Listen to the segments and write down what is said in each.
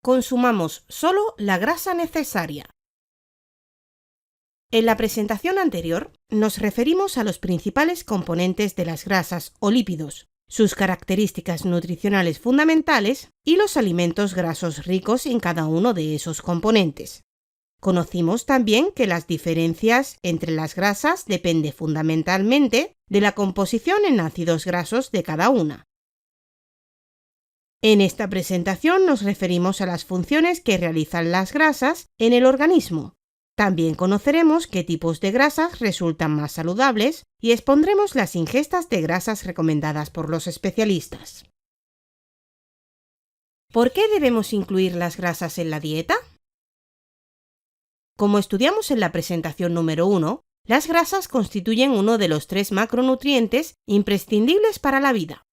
consumamos solo la grasa necesaria. En la presentación anterior nos referimos a los principales componentes de las grasas o lípidos, sus características nutricionales fundamentales y los alimentos grasos ricos en cada uno de esos componentes. Conocimos también que las diferencias entre las grasas dependen fundamentalmente de la composición en ácidos grasos de cada una. En esta presentación nos referimos a las funciones que realizan las grasas en el organismo. También conoceremos qué tipos de grasas resultan más saludables y expondremos las ingestas de grasas recomendadas por los especialistas. ¿Por qué debemos incluir las grasas en la dieta? Como estudiamos en la presentación número 1, las grasas constituyen uno de los 3 macronutrientes imprescindibles para la vida.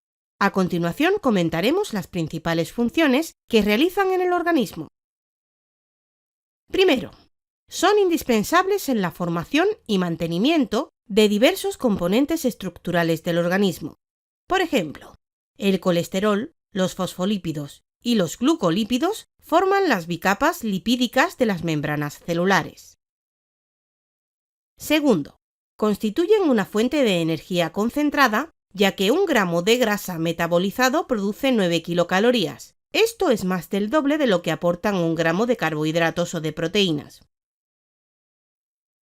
A continuación comentaremos las principales funciones que realizan en el organismo. Primero, son indispensables en la formación y mantenimiento de diversos componentes estructurales del organismo. Por ejemplo, el colesterol, los fosfolípidos y los glucolípidos forman las bicapas lipídicas de las membranas celulares. Segundo, constituyen una fuente de energía concentrada, ya que 1 gramo de grasa metabolizado produce 9 kilocalorías. Esto es más del doble de lo que aportan 1 gramo de carbohidratos o de proteínas.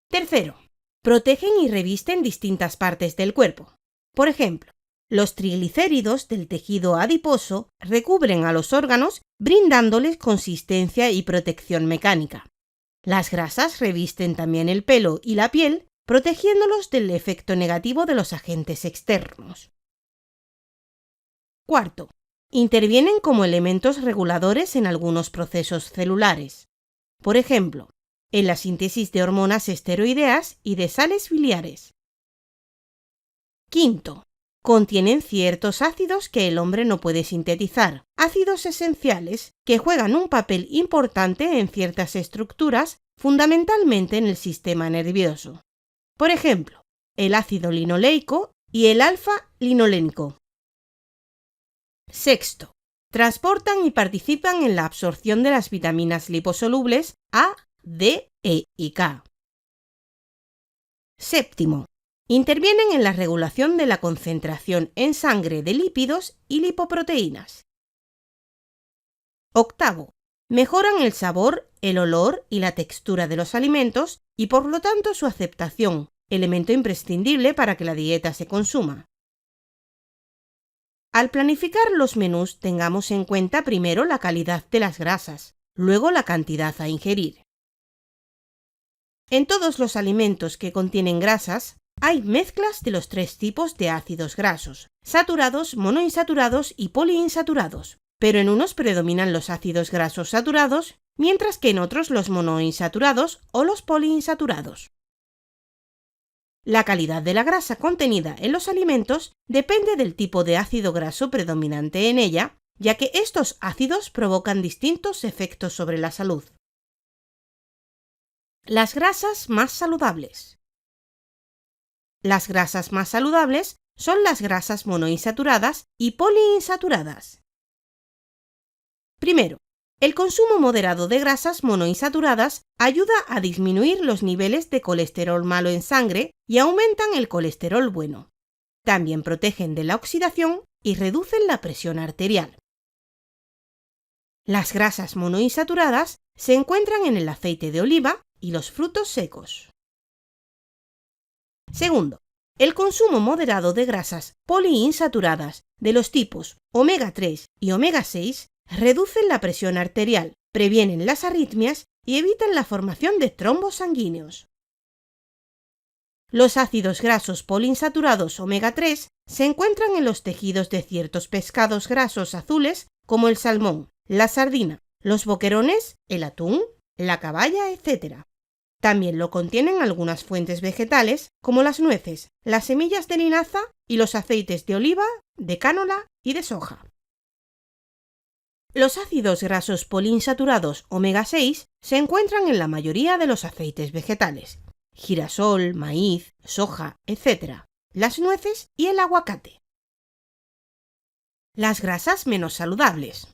Tercero, protegen y revisten distintas partes del cuerpo. Por ejemplo, los triglicéridos del tejido adiposo recubren a los órganos brindándoles consistencia y protección mecánica. Las grasas revisten también el pelo y la piel, protegiéndolos del efecto negativo de los agentes externos. Cuarto, intervienen como elementos reguladores en algunos procesos celulares. Por ejemplo, en la síntesis de hormonas esteroideas y de sales biliares. Quinto, contienen ciertos ácidos que el hombre no puede sintetizar, ácidos esenciales que juegan un papel importante en ciertas estructuras, fundamentalmente en el sistema nervioso. Por ejemplo, el ácido linoleico y el alfa-linolénico. Sexto, transportan y participan en la absorción de las vitaminas liposolubles A, D, E y K. Séptimo, intervienen en la regulación de la concentración en sangre de lípidos y lipoproteínas. Octavo, mejoran el sabor, el olor y la textura de los alimentos y por lo tanto su aceptación, elemento imprescindible para que la dieta se consuma. Al planificar los menús tengamos en cuenta primero la calidad de las grasas, luego la cantidad a ingerir. En todos los alimentos que contienen grasas, hay mezclas de los 3 tipos de ácidos grasos, saturados, monoinsaturados y poliinsaturados, pero en unos predominan los ácidos grasos saturados, mientras que en otros los monoinsaturados o los poliinsaturados. La calidad de la grasa contenida en los alimentos depende del tipo de ácido graso predominante en ella, ya que estos ácidos provocan distintos efectos sobre la salud. Las grasas más saludables. Las grasas más saludables son las grasas monoinsaturadas y poliinsaturadas. Primero, el consumo moderado de grasas monoinsaturadas ayuda a disminuir los niveles de colesterol malo en sangre y aumentan el colesterol bueno. También protegen de la oxidación y reducen la presión arterial. Las grasas monoinsaturadas se encuentran en el aceite de oliva y los frutos secos. Segundo, el consumo moderado de grasas poliinsaturadas de los tipos omega 3 y omega 6 reducen la presión arterial, previenen las arritmias y evitan la formación de trombos sanguíneos. Los ácidos grasos poliinsaturados omega 3 se encuentran en los tejidos de ciertos pescados grasos azules como el salmón, la sardina, los boquerones, el atún, la caballa, etc. También lo contienen algunas fuentes vegetales como las nueces, las semillas de linaza y los aceites de oliva, de cánola y de soja. Los ácidos grasos poliinsaturados omega 6 se encuentran en la mayoría de los aceites vegetales, girasol, maíz, soja, etc., las nueces y el aguacate. Las grasas menos saludables.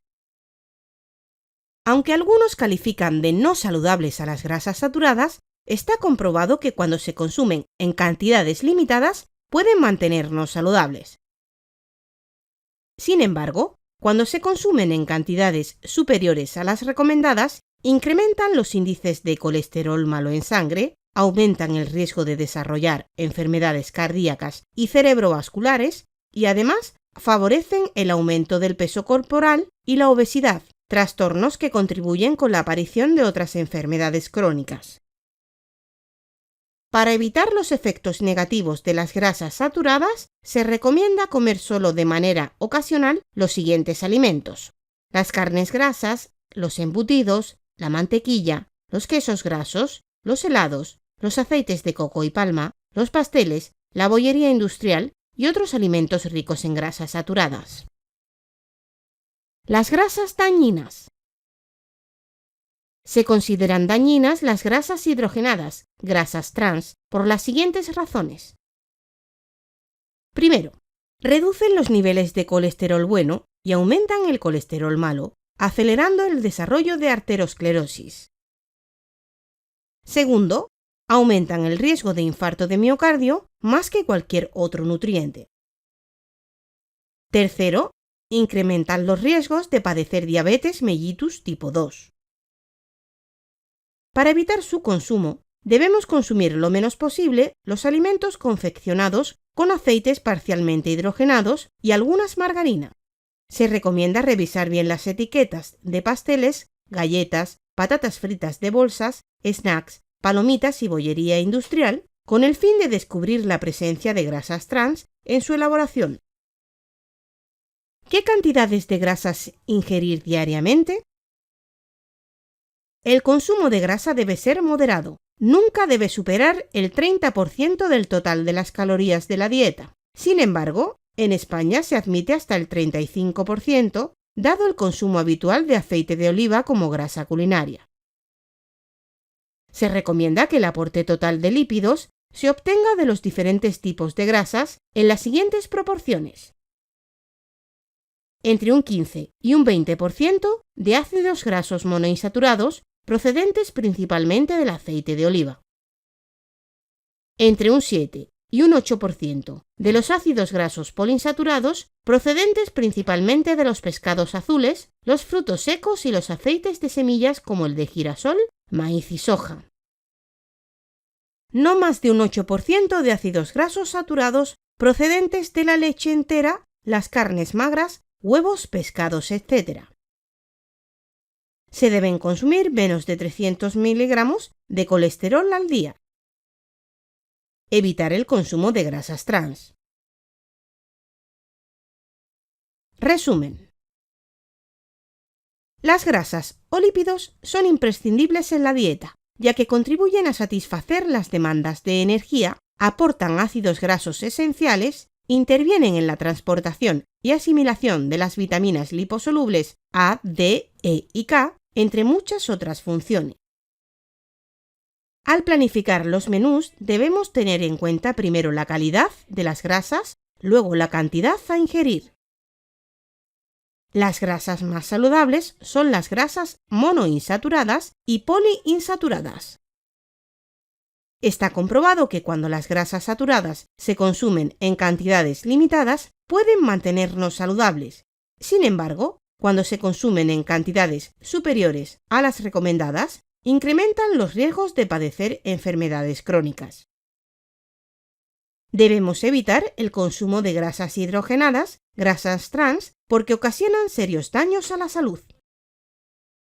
Aunque algunos califican de no saludables a las grasas saturadas, está comprobado que cuando se consumen en cantidades limitadas pueden mantenernos saludables. Sin embargo, cuando se consumen en cantidades superiores a las recomendadas, incrementan los índices de colesterol malo en sangre, aumentan el riesgo de desarrollar enfermedades cardíacas y cerebrovasculares y además favorecen el aumento del peso corporal y la obesidad, trastornos que contribuyen con la aparición de otras enfermedades crónicas. Para evitar los efectos negativos de las grasas saturadas, se recomienda comer solo de manera ocasional los siguientes alimentos: las carnes grasas, los embutidos, la mantequilla, los quesos grasos, los helados, los aceites de coco y palma, los pasteles, la bollería industrial y otros alimentos ricos en grasas saturadas. Las grasas dañinas. Se consideran dañinas las grasas hidrogenadas, grasas trans, por las siguientes razones. Primero, reducen los niveles de colesterol bueno y aumentan el colesterol malo, acelerando el desarrollo de arteriosclerosis. Segundo, aumentan el riesgo de infarto de miocardio más que cualquier otro nutriente. Tercero, incrementan los riesgos de padecer diabetes mellitus tipo 2. Para evitar su consumo, debemos consumir lo menos posible los alimentos confeccionados con aceites parcialmente hidrogenados y algunas margarina. Se recomienda revisar bien las etiquetas de pasteles, galletas, patatas fritas de bolsas, snacks, palomitas y bollería industrial, con el fin de descubrir la presencia de grasas trans en su elaboración. ¿Qué cantidades de grasas ingerir diariamente? El consumo de grasa debe ser moderado. Nunca debe superar el 30% del total de las calorías de la dieta. Sin embargo, en España se admite hasta el 35%, dado el consumo habitual de aceite de oliva como grasa culinaria. Se recomienda que el aporte total de lípidos se obtenga de los diferentes tipos de grasas en las siguientes proporciones: entre un 15 y un 20% de ácidos grasos monoinsaturados procedentes principalmente del aceite de oliva, entre un 7 y un 8% de los ácidos grasos poliinsaturados procedentes principalmente de los pescados azules, los frutos secos y los aceites de semillas como el de girasol, maíz y soja. No más de un 8% de ácidos grasos saturados procedentes de la leche entera, las carnes magras, huevos, pescados, etc. Se deben consumir menos de 300 miligramos de colesterol al día. Evitar el consumo de grasas trans. Resumen. Las grasas o lípidos son imprescindibles en la dieta, ya que contribuyen a satisfacer las demandas de energía, aportan ácidos grasos esenciales, intervienen en la transportación y asimilación de las vitaminas liposolubles A, D, E y K, entre muchas otras funciones. Al planificar los menús debemos tener en cuenta primero la calidad de las grasas, luego la cantidad a ingerir. Las grasas más saludables son las grasas monoinsaturadas y poliinsaturadas. Está comprobado que cuando las grasas saturadas se consumen en cantidades limitadas, pueden mantenernos saludables. Sin embargo, cuando se consumen en cantidades superiores a las recomendadas, incrementan los riesgos de padecer enfermedades crónicas. Debemos evitar el consumo de grasas hidrogenadas, grasas trans, porque ocasionan serios daños a la salud.